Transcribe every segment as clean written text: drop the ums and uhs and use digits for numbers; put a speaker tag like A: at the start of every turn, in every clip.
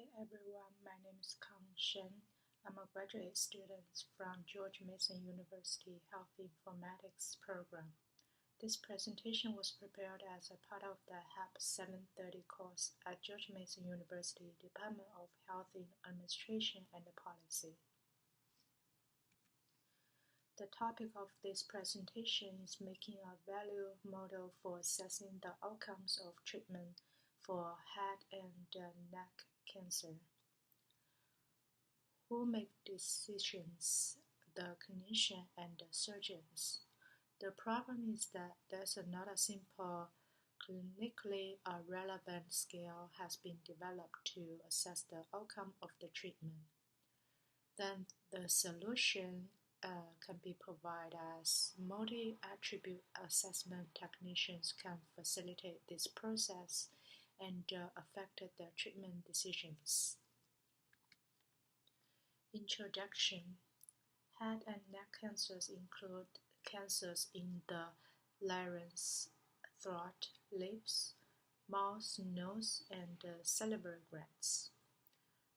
A: Hi everyone, my name is Kang Shen. I'm a graduate student from George Mason University Health Informatics program. This presentation was prepared as a part of the HAP730 course at George Mason University Department of Health Administration and Policy. The topic of this presentation is making a value model for assessing the outcomes of treatment for head and neck cancer. Who make decisions? The clinician and the surgeons. The problem is that there's not a simple, clinically relevant scale has been developed to assess the outcome of the treatment. Then the solution can be provided as multi-attribute assessment technicians can facilitate this process and affect the treatment decisions. Introduction. Head and neck cancers include cancers in the larynx, throat, lips, mouth, nose, and salivary glands.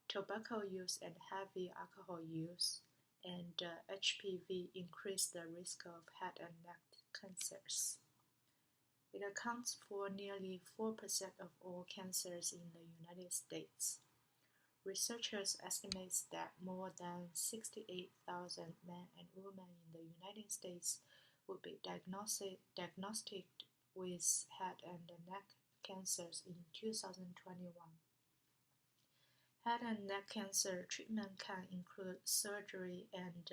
A: Tobacco use and heavy alcohol use and HPV increase the risk of head and neck cancers. It accounts for nearly 4% of all cancers in the United States. Researchers estimate that more than 68,000 men and women in the United States would be diagnosed with head and neck cancers in 2021. Head and neck cancer treatment can include surgery and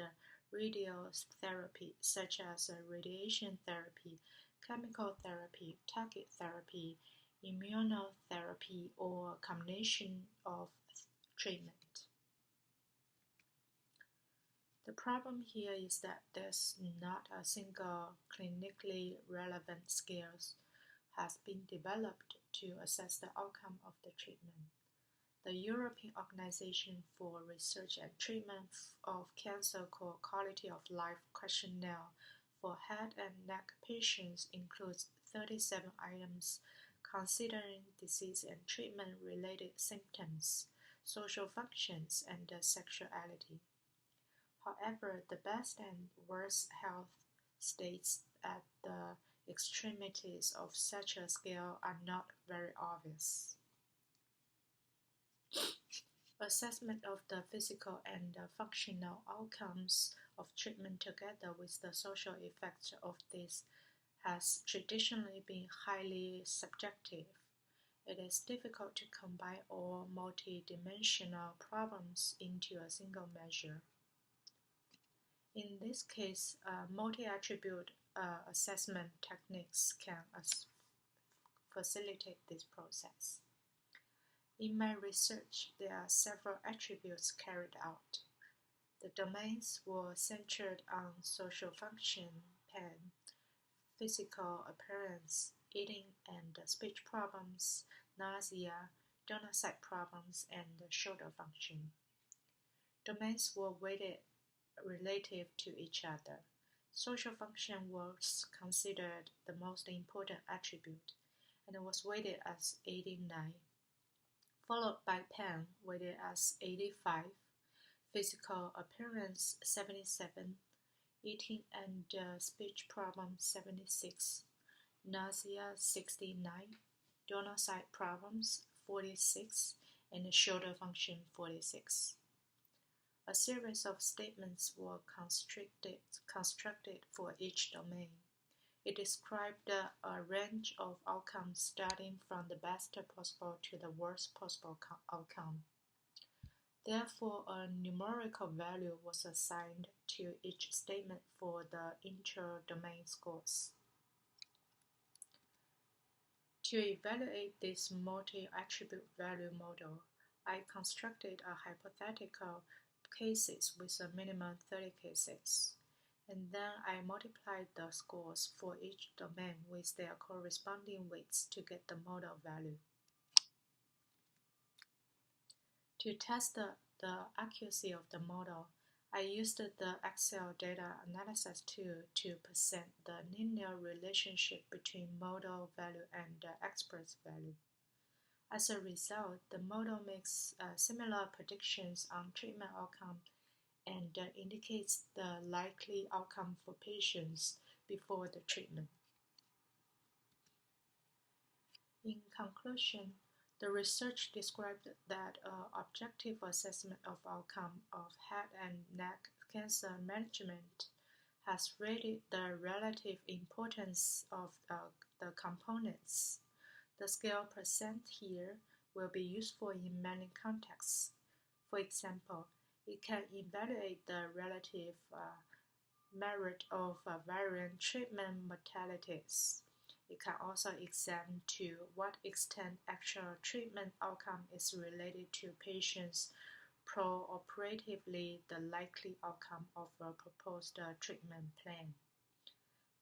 A: radiotherapy, such as radiation therapy, chemical therapy, target therapy, immunotherapy, or a combination of treatment. The problem here is that there's not a single clinically relevant scale has been developed to assess the outcome of the treatment. The European Organization for Research and Treatment of Cancer called Quality of Life questionnaire for head and neck patients includes 37 items considering disease and treatment-related symptoms, social functions, and sexuality. However, the best and worst health states at the extremities of such a scale are not very obvious. Assessment of the physical and functional outcomes of treatment together with the social effects of this has traditionally been highly subjective. It is difficult to combine all multidimensional problems into a single measure. In this case, multi-attribute assessment techniques can facilitate this process. In my research, there are several attributes carried out. The domains were centered on social function, pain, physical appearance, eating and speech problems, nausea, donor site problems, and shoulder function. Domains were weighted relative to each other. Social function was considered the most important attribute and was weighted as 89. Followed by pain, weighted as 85, physical appearance 77, eating and speech problems 76, nausea 69, donor site problems 46, and shoulder function 46. A series of statements were constructed for each domain. It described a range of outcomes starting from the best possible to the worst possible outcome. Therefore, a numerical value was assigned to each statement for the inter-domain scores. To evaluate this multi-attribute value model, I constructed a hypothetical cases with a minimum 30 cases. And then I multiplied the scores for each domain with their corresponding weights to get the model value. To test the accuracy of the model, I used the Excel data analysis tool to present the linear relationship between model value and expert value. As a result, the model makes similar predictions on treatment outcome and indicates the likely outcome for patients before the treatment. In conclusion, the research described that objective assessment of outcome of head and neck cancer management has rated the relative importance of the components. The scale present here will be useful in many contexts. For example, it can evaluate the relative merit of variant treatment modalities. It can also examine to what extent actual treatment outcome is related to patients' pro-operatively the likely outcome of a proposed treatment plan.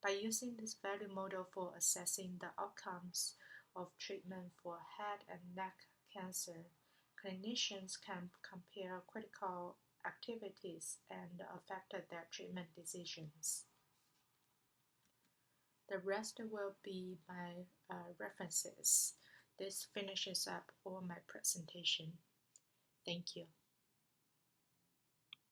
A: By using this value model for assessing the outcomes of treatment for head and neck cancer, clinicians can compare critical activities and affect their treatment decisions. The rest will be my references. This finishes up all my presentation. Thank you.